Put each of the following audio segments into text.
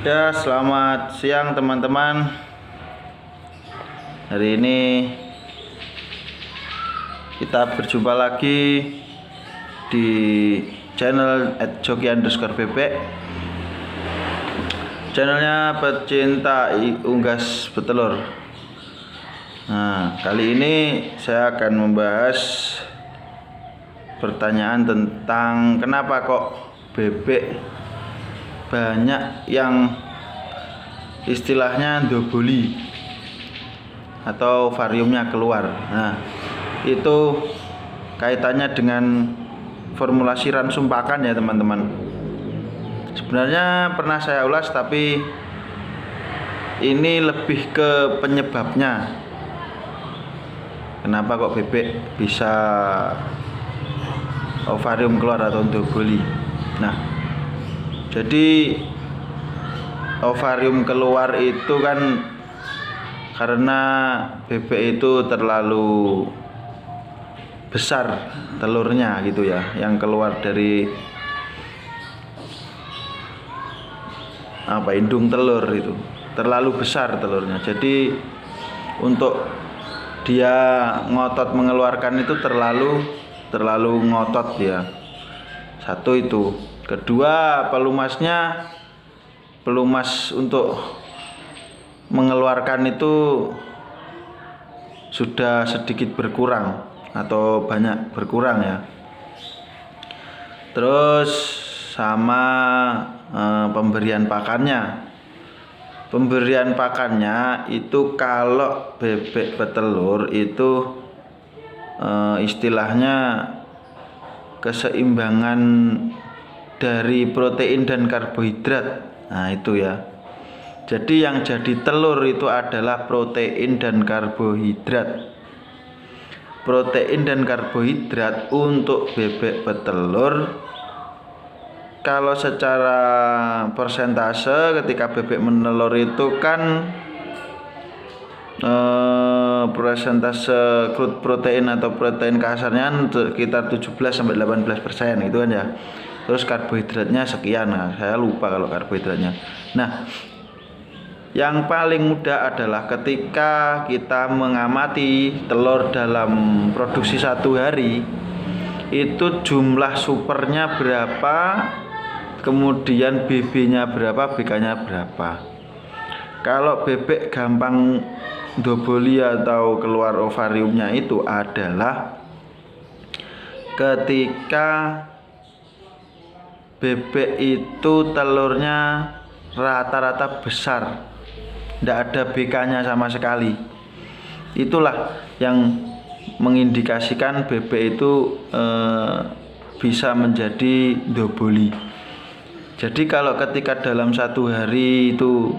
Ya, selamat siang teman-teman. Hari ini kita berjumpa lagi di channel @joki_bebek. Channelnya pecinta unggas petelur. Nah, kali ini saya akan membahas pertanyaan tentang kenapa kok bebek banyak yang istilahnya ndoboli atau variumnya keluar. Nah, itu kaitannya dengan formulasi ransum pakan ya teman-teman. Sebenarnya pernah saya ulas, tapi ini lebih ke penyebabnya. Kenapa kok bebek bisa ovarium keluar atau ndoboli? Nah, jadi ovarium keluar itu kan karena bebek itu terlalu besar telurnya gitu ya, yang keluar dari indung telur itu terlalu besar telurnya. Jadi untuk dia ngotot mengeluarkan itu terlalu ngotot ya. Satu itu. Kedua, pelumas untuk mengeluarkan itu sudah sedikit berkurang atau banyak berkurang ya. Terus sama pemberian pakannya. Pemberian pakannya itu kalau bebek petelur itu istilahnya keseimbangan dari protein dan karbohidrat. Nah, itu ya. Jadi yang jadi telur itu adalah protein dan karbohidrat. Protein dan karbohidrat untuk bebek petelur kalau secara persentase ketika bebek menelur itu kan persentase crude protein atau protein kasarnya sekitar 17-18% itu kan ya. Terus karbohidratnya sekian. Nah, saya lupa kalau karbohidratnya. Nah, yang paling mudah adalah ketika kita mengamati telur dalam produksi satu hari, itu jumlah supernya berapa, kemudian BB-nya berapa, BK-nya berapa. Kalau bebek gampang ndoboli atau keluar ovariumnya itu adalah ketika bebek itu telurnya rata-rata besar, tidak ada BK-nya sama sekali. Itulah yang mengindikasikan bebek itu bisa menjadi ndoboli. Jadi kalau ketika dalam satu hari itu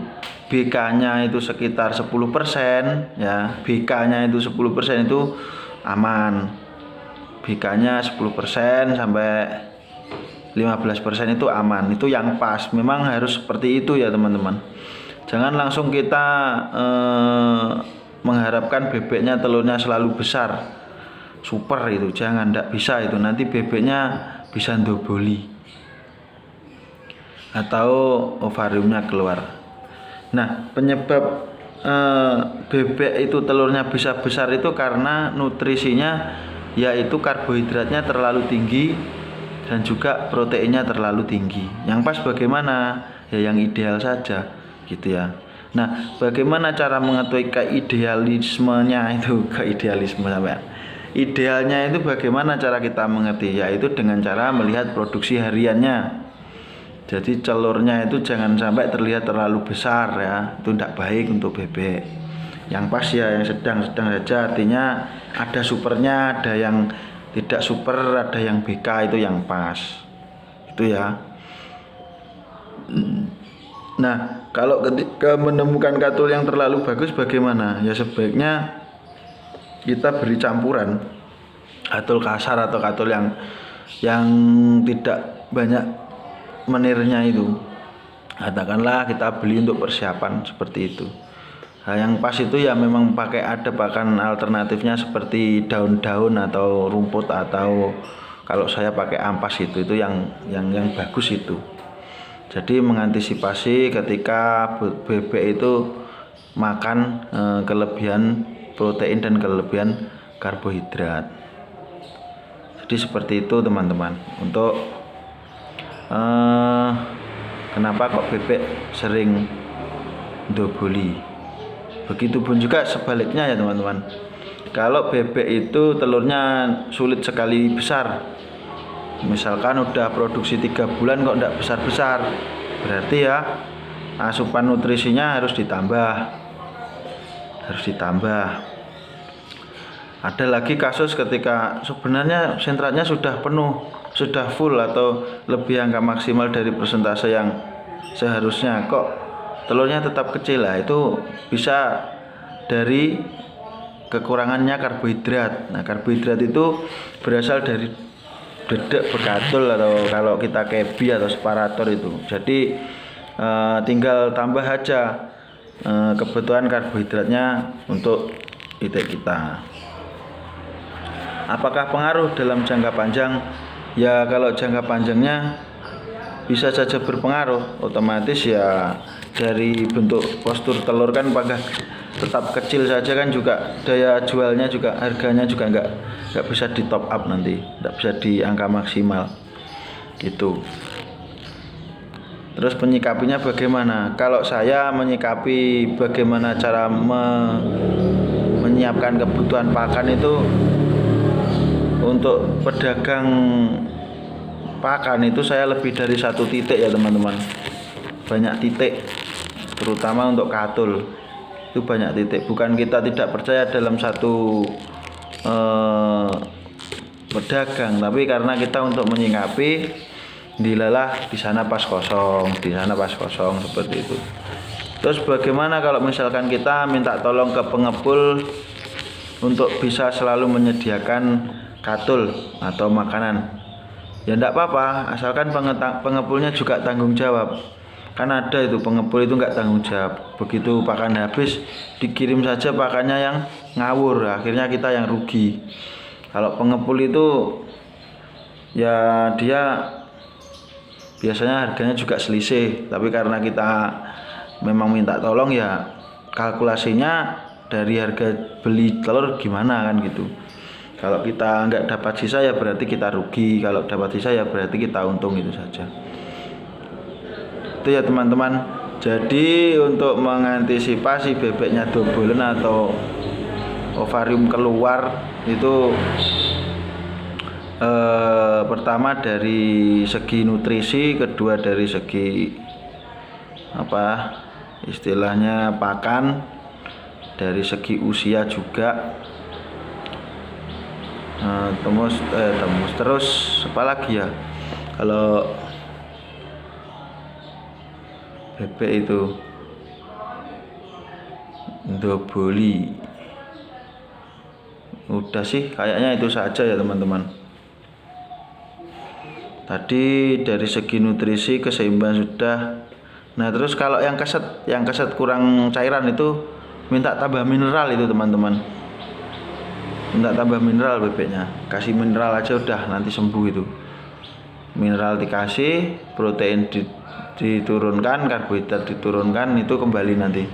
BK-nya itu sekitar 10% ya, BK-nya itu 10% itu aman. BK-nya 10% sampai 15% itu aman, itu yang pas. Memang harus seperti itu ya teman-teman. Jangan langsung kita mengharapkan bebeknya telurnya selalu besar, super itu, jangan, tidak bisa itu. Nanti bebeknya bisa ndoboli atau ovariumnya keluar. Nah, penyebab bebek itu telurnya bisa besar itu karena nutrisinya, yaitu karbohidratnya terlalu tinggi dan juga proteinnya terlalu tinggi. Yang pas bagaimana? Ya yang ideal saja gitu ya. Nah, bagaimana cara mengetahui keidealismenya itu? Keidealisme sampai idealnya itu bagaimana cara kita mengerti? Yaitu dengan cara melihat produksi hariannya. Jadi telurnya itu jangan sampai terlihat terlalu besar ya. Itu tidak baik untuk bebek. Yang pas ya yang sedang-sedang saja, artinya ada supernya, ada yang tidak super, ada yang BK, itu yang pas. Itu ya. Nah, kalau ketika menemukan katul yang terlalu bagus bagaimana? Ya sebaiknya kita beri campuran katul kasar atau katul yang tidak banyak menirnya itu. Katakanlah kita beli untuk persiapan seperti itu. Nah, yang pas itu ya memang pakai, ada bahkan alternatifnya seperti daun-daun atau rumput, atau kalau saya pakai ampas itu yang bagus itu. Jadi mengantisipasi ketika bebek itu makan kelebihan protein dan kelebihan karbohidrat. Jadi seperti itu teman-teman. Untuk kenapa kok bebek sering ndoboli. Begitupun juga sebaliknya ya teman-teman. Kalau bebek itu telurnya sulit sekali besar, misalkan udah produksi 3 bulan kok enggak besar-besar, berarti ya asupan nutrisinya harus ditambah. Ada lagi kasus ketika sebenarnya sentratnya sudah penuh, sudah full atau lebih angka maksimal dari persentase yang seharusnya, kok telurnya tetap kecil. Lah itu bisa dari kekurangannya karbohidrat. Nah, karbohidrat itu berasal dari dedek bekatul atau kalau kita kebi atau separator itu. Jadi tinggal tambah aja kebutuhan karbohidratnya untuk itik kita. Apakah pengaruh dalam jangka panjang? Ya kalau jangka panjangnya bisa saja berpengaruh. Otomatis ya dari bentuk postur telur kan apakah tetap kecil saja kan juga daya jualnya juga harganya juga nggak bisa di top up nanti, nggak bisa di angka maksimal gitu. Terus menyikapinya bagaimana? Kalau saya menyikapi bagaimana cara menyiapkan kebutuhan pakan itu, untuk pedagang pakan itu saya lebih dari 1 titik ya teman-teman. Banyak titik, terutama untuk katul itu banyak titik. Bukan kita tidak percaya dalam satu pedagang, tapi karena kita untuk menyikapi dilalah di sana pas kosong, di sana pas kosong seperti itu. Terus bagaimana kalau misalkan kita minta tolong ke pengepul untuk bisa selalu menyediakan katul atau makanan? Ya enggak apa-apa, asalkan pengepulnya juga tanggung jawab. Kan ada itu pengepul itu enggak tanggung jawab. Begitu pakan habis dikirim saja pakannya yang ngawur, akhirnya kita yang rugi. Kalau pengepul itu ya dia biasanya harganya juga selisih, tapi karena kita memang minta tolong ya kalkulasinya dari harga beli telur gimana kan gitu. Kalau kita nggak dapat sisa ya berarti kita rugi, kalau dapat sisa ya berarti kita untung, itu saja. Itu ya teman-teman. Jadi untuk mengantisipasi bebeknya dobolen atau ovarium keluar itu pertama dari segi nutrisi, kedua dari segi istilahnya pakan, dari segi usia juga. Terus apa lagi ya, kalau bebek itu ndoboli, udah sih kayaknya itu saja ya teman-teman. Tadi dari segi nutrisi, keseimbangan sudah. Nah terus kalau yang keset kurang cairan itu minta tambah mineral itu teman-teman. Minta tambah mineral bebeknya, kasih mineral aja udah nanti sembuh itu. Mineral dikasih, protein diturunkan, karbohidrat diturunkan, itu kembali nanti.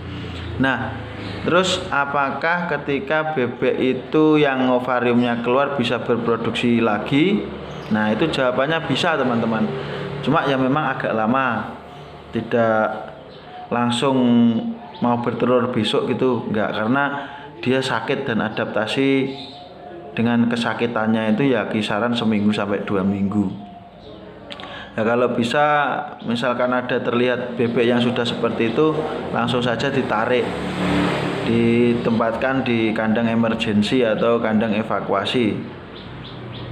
Nah terus apakah ketika bebek itu yang ovariumnya keluar bisa berproduksi lagi? Nah itu jawabannya bisa teman-teman, cuma ya memang agak lama, tidak langsung mau bertelur besok gitu, enggak, karena dia sakit dan adaptasi dengan kesakitannya itu ya kisaran 1 minggu sampai 2 minggu. Ya kalau bisa misalkan ada terlihat bebek yang sudah seperti itu, langsung saja ditarik, ditempatkan di kandang emergensi atau kandang evakuasi.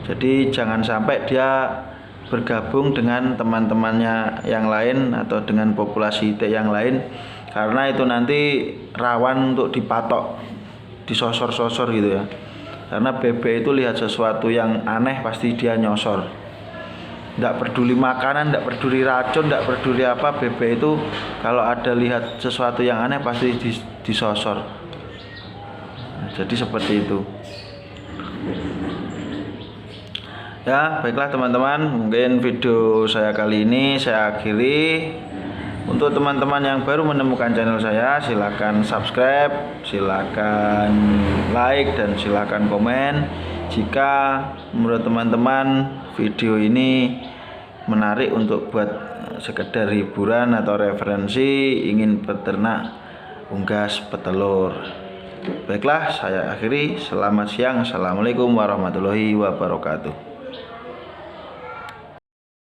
Jadi jangan sampai dia bergabung dengan teman-temannya yang lain atau dengan populasi itik yang lain, karena itu nanti rawan untuk dipatok, disosor-sosor gitu ya. Karena bebek itu lihat sesuatu yang aneh pasti dia nyosor. Nggak peduli makanan, nggak peduli racun, nggak peduli apa, bebek itu kalau ada lihat sesuatu yang aneh pasti disosor. Nah, jadi seperti itu. Ya, baiklah teman-teman, mungkin video saya kali ini saya akhiri. Untuk teman-teman yang baru menemukan channel saya, silakan subscribe, silakan like, dan silakan komen jika menurut teman-teman video ini menarik untuk buat sekedar hiburan atau referensi ingin peternak unggas petelur. Baiklah, saya akhiri. Selamat siang. Assalamualaikum warahmatullahi wabarakatuh.